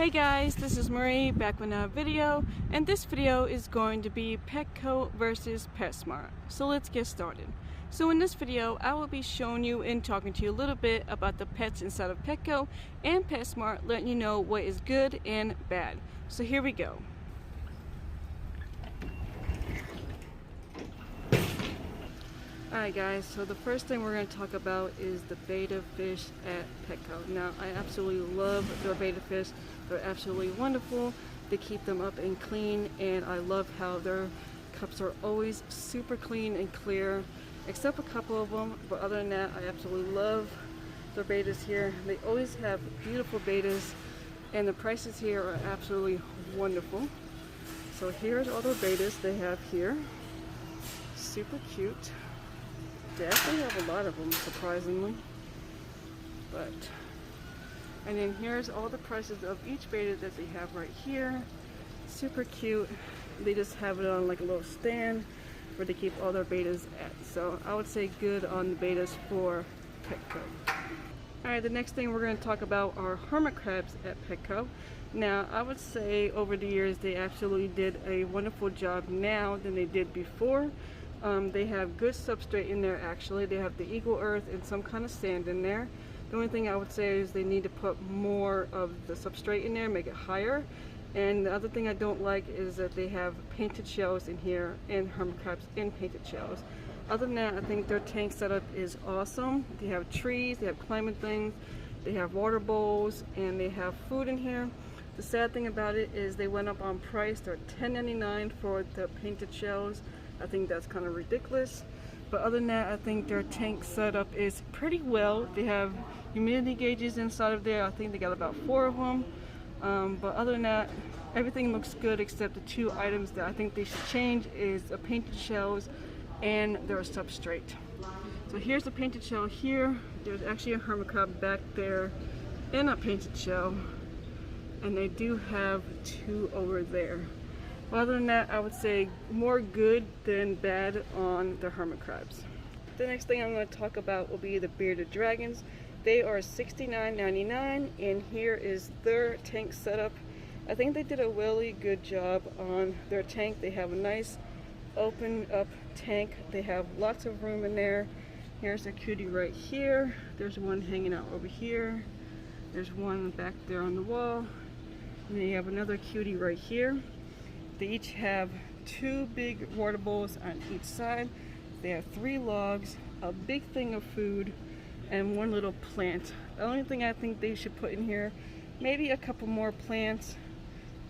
Hey guys, this is Marie back with another video, and this video is going to be Petco versus Petsmart. So let's get started. So in this video, I will be showing you and talking to you a little bit about the pets inside of Petco and Petsmart, letting you know what is good and bad. So here we go. Alright guys, so the first thing we're going to talk about is the betta fish at Petco. Now, I absolutely love their betta fish. They're absolutely wonderful. They keep them up and clean, and I love how their cups are always super clean and clear, except a couple of them. But other than that, I absolutely love their bettas here. They always have beautiful bettas, and the prices here are absolutely wonderful. So here's all their bettas they have here. Super cute. They actually have a lot of them, surprisingly. And then here's all the prices of each betta that they have right here. Super cute. They just have it on like a little stand where they keep all their bettas at. So I would say good on the bettas for Petco. Alright, the next thing we're going to talk about are hermit crabs at Petco. Now, I would say over the years they absolutely did a wonderful job now than they did before. They have good substrate in there actually. They have the eagle earth and some kind of sand in there. The only thing I would say is they need to put more of the substrate in there, make it higher. And the other thing I don't like is that they have painted shells in here and hermit crabs in painted shells. Other than that, I think their tank setup is awesome. They have trees, they have climbing things, they have water bowls, and they have food in here. The sad thing about it is they went up on price. They're $10.99 for the painted shells. I think that's kind of ridiculous. But other than that, I think their tank setup is pretty well. They have humidity gauges inside of there. I think they got about 4 of them. But other than that, everything looks good except the 2 items that I think they should change is the painted shells and their substrate. So here's the painted shell here. There's actually a hermit crab back there in a painted shell. And they do have 2 over there. Other than that, I would say more good than bad on the hermit crabs. The next thing I'm going to talk about will be the bearded dragons. They are $69.99, and here is their tank setup. I think they did a really good job on their tank. They have a nice open up tank. They have lots of room in there. Here's a cutie right here. There's one hanging out over here. There's one back there on the wall. And then you have another cutie right here. They each have 2 big water bowls on each side. They have 3 logs, a big thing of food, and 1 little plant. The only thing I think they should put in here, maybe a couple more plants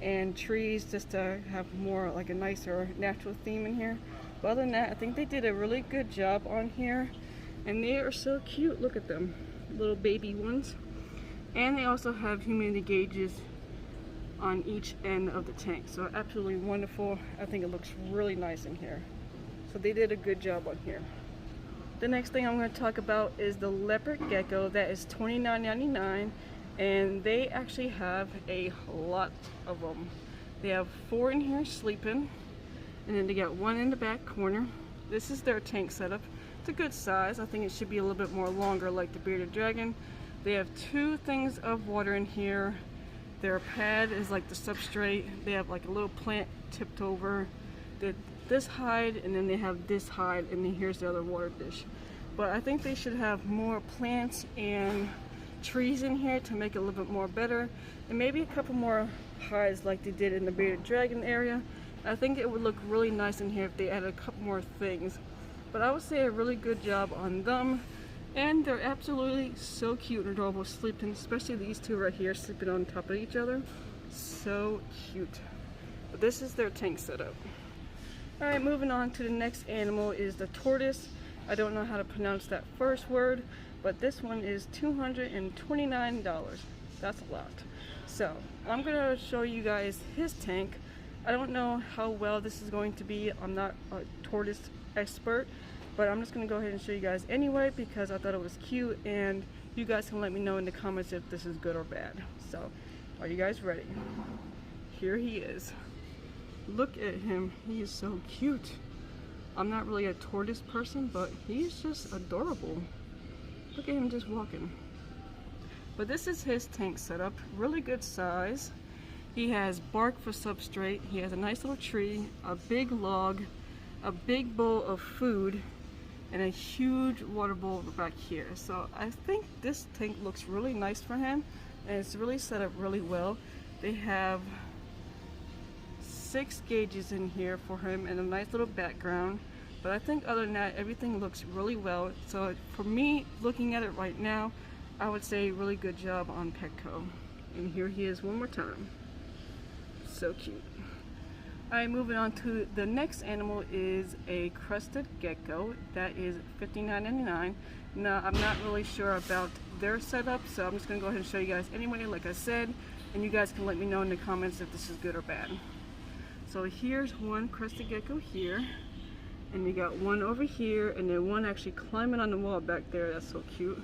and trees just to have more like a nicer natural theme in here. But other than that, I think they did a really good job on here. And they are so cute, look at them, little baby ones. And they also have humidity gauges on each end of the tank, so absolutely wonderful. I think it looks really nice in here, so they did a good job on here. The next thing I'm going to talk about is the leopard gecko. That is $29.99, and they actually have a lot of them. They have 4 in here sleeping, and then they got 1 in the back corner. This is their tank setup. It's a good size. I think it should be a little bit more longer like the bearded dragon. They have 2 things of water in here. Their pad is like the substrate. They have like a little plant tipped over this hide, and then they have this hide, and then here's the other water dish. But I think they should have more plants and trees in here to make it a little bit more better, and maybe a couple more hides like they did in the bearded dragon area. I think it would look really nice in here if they added a couple more things. But I would say a really good job on them. And they're absolutely so cute and adorable sleeping, especially these 2 right here sleeping on top of each other. So cute. But this is their tank setup. Alright, moving on to the next animal is the tortoise. I don't know how to pronounce that first word, but this one is $229. That's a lot. So I'm going to show you guys his tank. I don't know how well this is going to be. I'm not a tortoise expert. But I'm just going to go ahead and show you guys anyway because I thought it was cute, and you guys can let me know in the comments if this is good or bad. So, are you guys ready? Here he is. Look at him. He is so cute. I'm not really a tortoise person, but he's just adorable. Look at him just walking. But this is his tank setup. Really good size. He has bark for substrate. He has a nice little tree, a big log, a big bowl of food, and a huge water bowl back here. So I think this tank looks really nice for him, and it's really set up really well. They have 6 gauges in here for him and a nice little background. But I think other than that, everything looks really well. So for me, looking at it right now, I would say really good job on Petco. And here he is one more time. So cute. Alright, moving on to the next animal is a crested gecko. That is $59.99. Now, I'm not really sure about their setup, so I'm just going to go ahead and show you guys anyway, like I said, and you guys can let me know in the comments if this is good or bad. So here's one crested gecko here, and you got one over here, and then one actually climbing on the wall back there. That's so cute.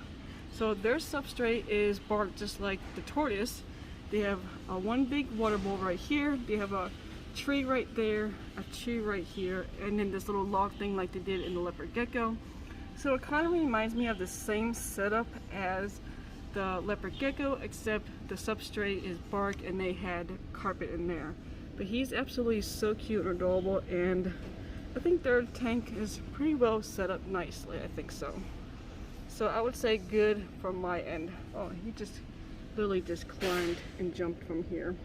So their substrate is bark, just like the tortoise. They have one big water bowl right here. They have a tree right there, a tree right here, and then this little log thing like they did in the leopard gecko. So it kind of reminds me of the same setup as the leopard gecko, except the substrate is bark and they had carpet in there. But he's absolutely so cute and adorable, and I think their tank is pretty well set up nicely. I think so. So I would say good from my end. Oh, he just literally just climbed and jumped from here.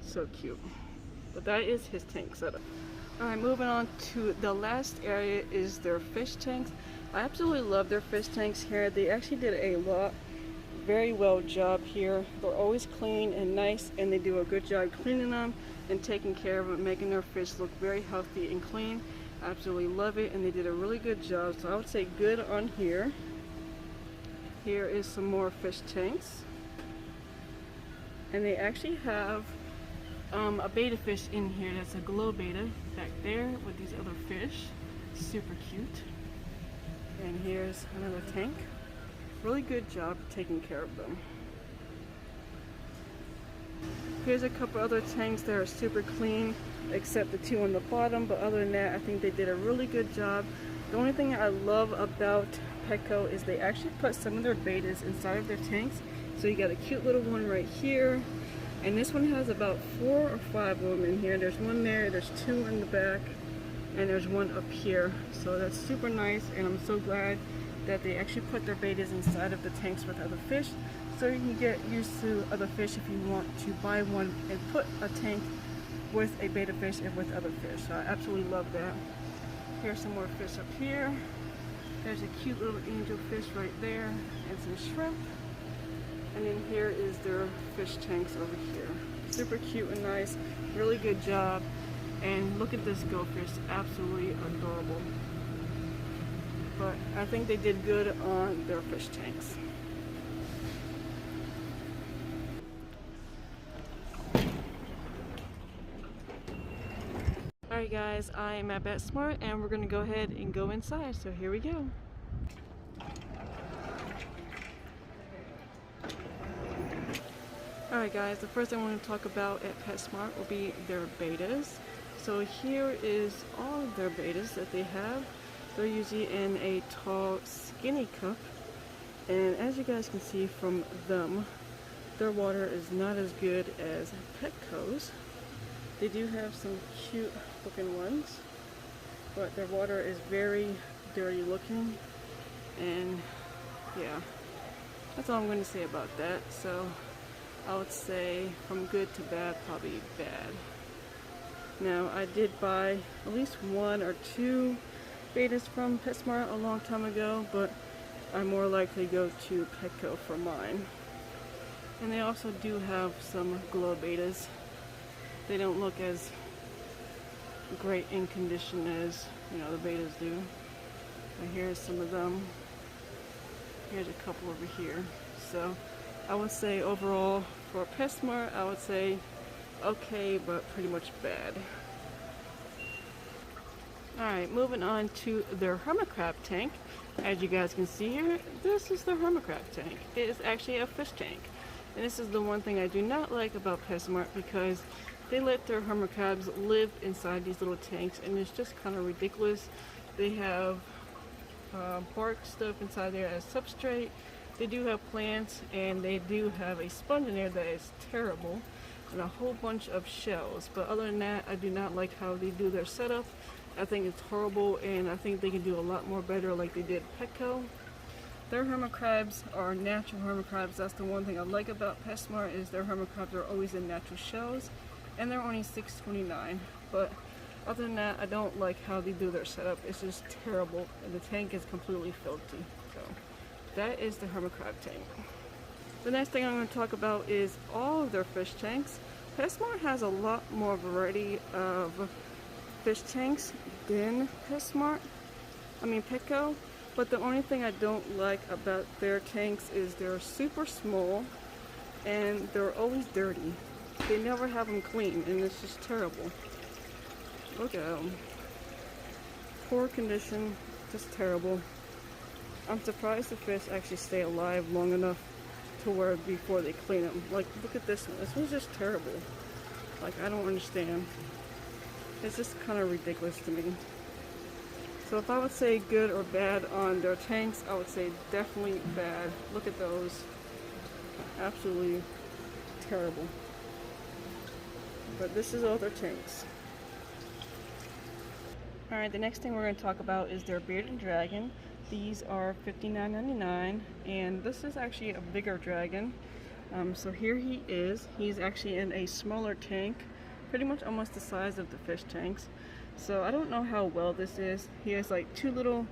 So cute. But that is his tank setup. Alright, moving on to the last area is their fish tanks. I absolutely love their fish tanks here. They actually did a very well job here. They're always clean and nice, and they do a good job cleaning them and taking care of them, making their fish look very healthy and clean. I absolutely love it, and they did a really good job. So I would say good on here. Here is some more fish tanks. And they actually have a betta fish in here. That's a glow betta back there with these other fish. Super cute. And here's another tank. Really good job taking care of them. Here's a couple other tanks that are super clean, except the 2 on the bottom, but other than that, I think they did a really good job. The only thing I love about Petco is they actually put some of their bettas inside of their tanks. So you got a cute little one right here, and this one has about 4 or 5 of them in here. There's one there, there's 2 in the back, and there's one up here. So that's super nice, and I'm so glad that they actually put their bettas inside of the tanks with other fish, so you can get used to other fish if you want to buy one and put a tank with a betta fish and with other fish. So I absolutely love that. Here's some more fish up here. There's a cute little angel fish right there, and some shrimp. And then here is their fish tanks over here. Super cute and nice, really good job. And look at this goldfish, absolutely adorable. But I think they did good on their fish tanks. Alright guys, I am at Petsmart, and we're going to go ahead and go inside, so here we go. Alright guys, the first thing I want to talk about at Petsmart will be their bettas. So here is all of their bettas that they have. They're usually in a tall, skinny cup, and as you guys can see from them, their water is not as good as Petco's. They do have some cute looking ones, but their water is very dirty looking, and yeah, that's all I'm going to say about that. So I would say from good to bad, probably bad. Now, I did buy at least 1 or 2 bettas from Petsmart a long time ago, but I more likely go to Petco for mine. And they also do have some glow bettas. They don't look as great in condition as, you know, the bettas do. But here's some of them. Here's a couple over here. So I would say overall for Petsmart, I would say okay, but pretty much bad. Alright, moving on to their hermit crab tank. As you guys can see here, this is the hermit crab tank. It is actually a fish tank. And this is the one thing I do not like about Petsmart, because they let their hermit crabs live inside these little tanks, and it's just kind of ridiculous. They have bark stuff inside there as substrate. They do have plants, and they do have a sponge in there that is terrible. and a whole bunch of shells. But other than that, I do not like how they do their setup. I think it's horrible, and I think they can do a lot more better like they did Petco. Their hermit crabs are natural hermit crabs. That's the one thing I like about Petsmart, is their hermit crabs are always in natural shells, and they're only $6.29. But other than that, I don't like how they do their setup. It's just terrible, and the tank is completely filthy. So that is the hermit crab tank. The next thing I'm going to talk about is all of their fish tanks. Petsmart has a lot more variety of fish tanks than Petco. But the only thing I don't like about their tanks is they're super small and they're always dirty. They never have them clean, and it's just terrible. Look at them. Poor condition, just terrible. I'm surprised the fish actually stay alive long enough to where before they clean them. Like, look at this one. This one's just terrible. Like, I don't understand. It's just kind of ridiculous to me. So if I would say good or bad on their tanks, I would say definitely bad. Look at those. Absolutely terrible. But this is all their tanks. Alright, the next thing we're going to talk about is their bearded dragon. These are $59.99, and this is actually a bigger dragon. So here he is. He's actually in a smaller tank, pretty much almost the size of the fish tanks. So I don't know how well this is. He has like two little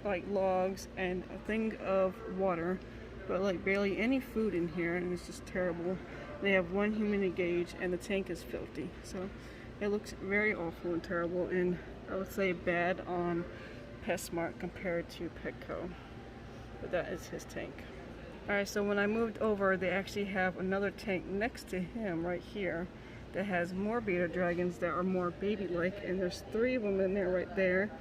like logs and a thing of water, but like barely any food in here, and it's just terrible. They have one humidity gauge, and the tank is filthy. So it looks very awful and terrible, and I would say bad on Petsmart compared to Petco. But that is his tank. Alright, so when I moved over, they actually have another tank next to him right here that has more bearded dragons that are more baby-like, and there's 3 of them in there right there.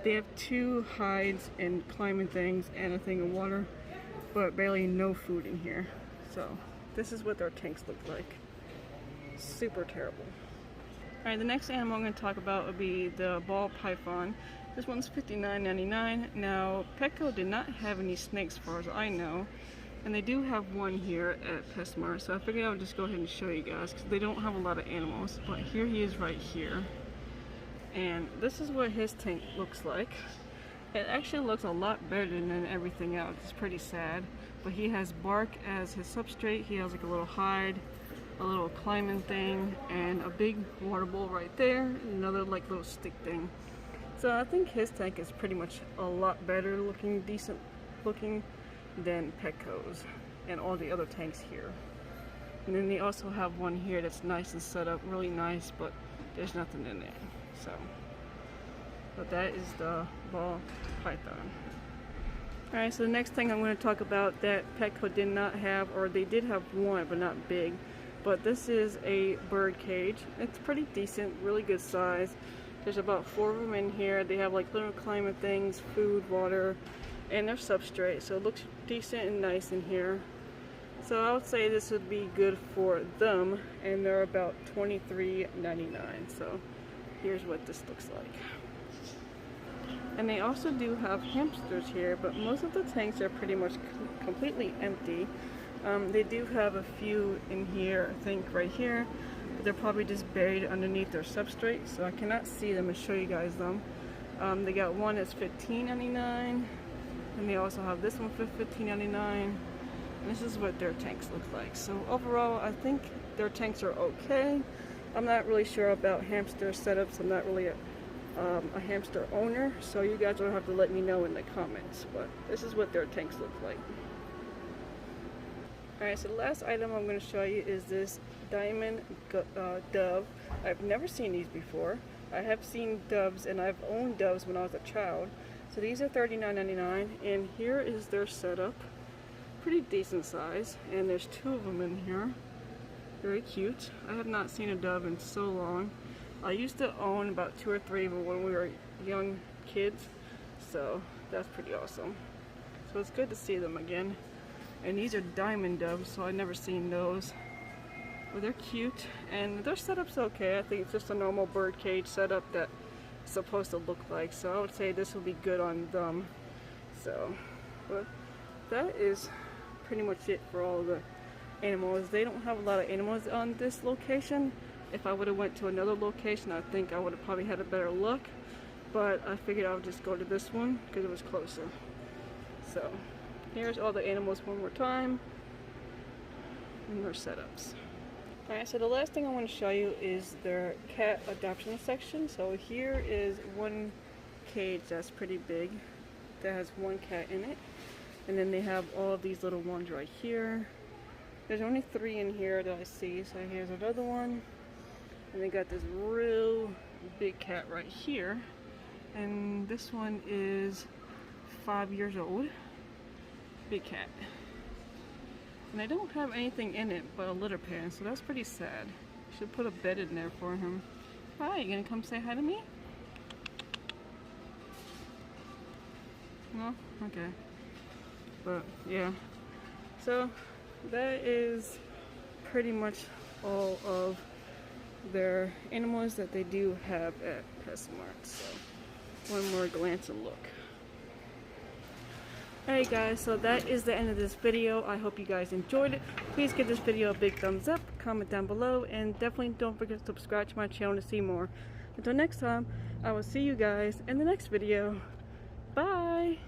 They have 2 hides and climbing things and a thing of water, but barely no food in here. So this is what their tanks look like. Super terrible. Alright, the next animal I'm going to talk about would be the ball python. This one's $59.99. Now, Petco did not have any snakes as far as I know, and they do have one here at Petsmart, so I figured I would just go ahead and show you guys because they don't have a lot of animals. But here he is right here, and this is what his tank looks like. It actually looks a lot better than everything else. It's pretty sad, but he has bark as his substrate. He has like a little hide, a little climbing thing, and a big water bowl right there, and another like little stick thing. So I think his tank is pretty much a lot better looking, decent looking than Petco's and all the other tanks here. And then they also have one here that's nice and set up, really nice, but there's nothing in there. So, but that is the ball python. Alright, so the next thing I'm going to talk about that Petco did not have, or they did have one but not big, but this is a bird cage. It's pretty decent, really good size. There's about 4 of them in here. They have like little climbing things, food, water, and their substrate, so it looks decent and nice in here. So I would say this would be good for them, and they're about $23.99. So here's what this looks like. And they also do have hamsters here, but most of the tanks are pretty much completely empty. They do have a few in here, I think right here, but they're probably just buried underneath their substrate, so I cannot see them and show you guys them. They got one that's $15.99. And they also have this one for $15.99. And this is what their tanks look like. So overall, I think their tanks are okay. I'm not really sure about hamster setups. I'm not really a hamster owner. So you guys will have to let me know in the comments. But this is what their tanks look like. Alright, so the last item I'm going to show you is this diamond dove. I've never seen these before. I have seen doves, and I've owned doves when I was a child. So these are $39.99, and here is their setup. Pretty decent size, and there's 2 of them in here. Very cute. I have not seen a dove in so long. I used to own about 2 or 3 of them when we were young kids, so that's pretty awesome. So it's good to see them again. And these are diamond doves, so I've never seen those. But they're cute, and their setup's okay. I think it's just a normal bird cage setup that supposed to look like, so I would say this will be good on them. So, but that is pretty much it for all the animals. They don't have a lot of animals on this location. If I would have went to another location, I think I would have probably had a better look, but I figured I would just go to this one because it was closer. So here's all the animals one more time and their setups. Alright, so the last thing I want to show you is their cat adoption section. So here is one cage that's pretty big that has one cat in it, and then they have all of these little ones right here. There's only 3 in here that I see. So here's another one, and they got this real big cat right here, and this one is 5 years old. Big cat. And I don't have anything in it but a litter pan, so that's pretty sad. Should put a bed in there for him. Hi, you gonna come say hi to me? No? Okay. But yeah. So that is pretty much all of their animals that they do have at Petsmart. So one more glance and look. Alright guys, so that is the end of this video. I hope you guys enjoyed it. Please give this video a big thumbs up, comment down below, and definitely don't forget to subscribe to my channel to see more. Until next time, I will see you guys in the next video. Bye!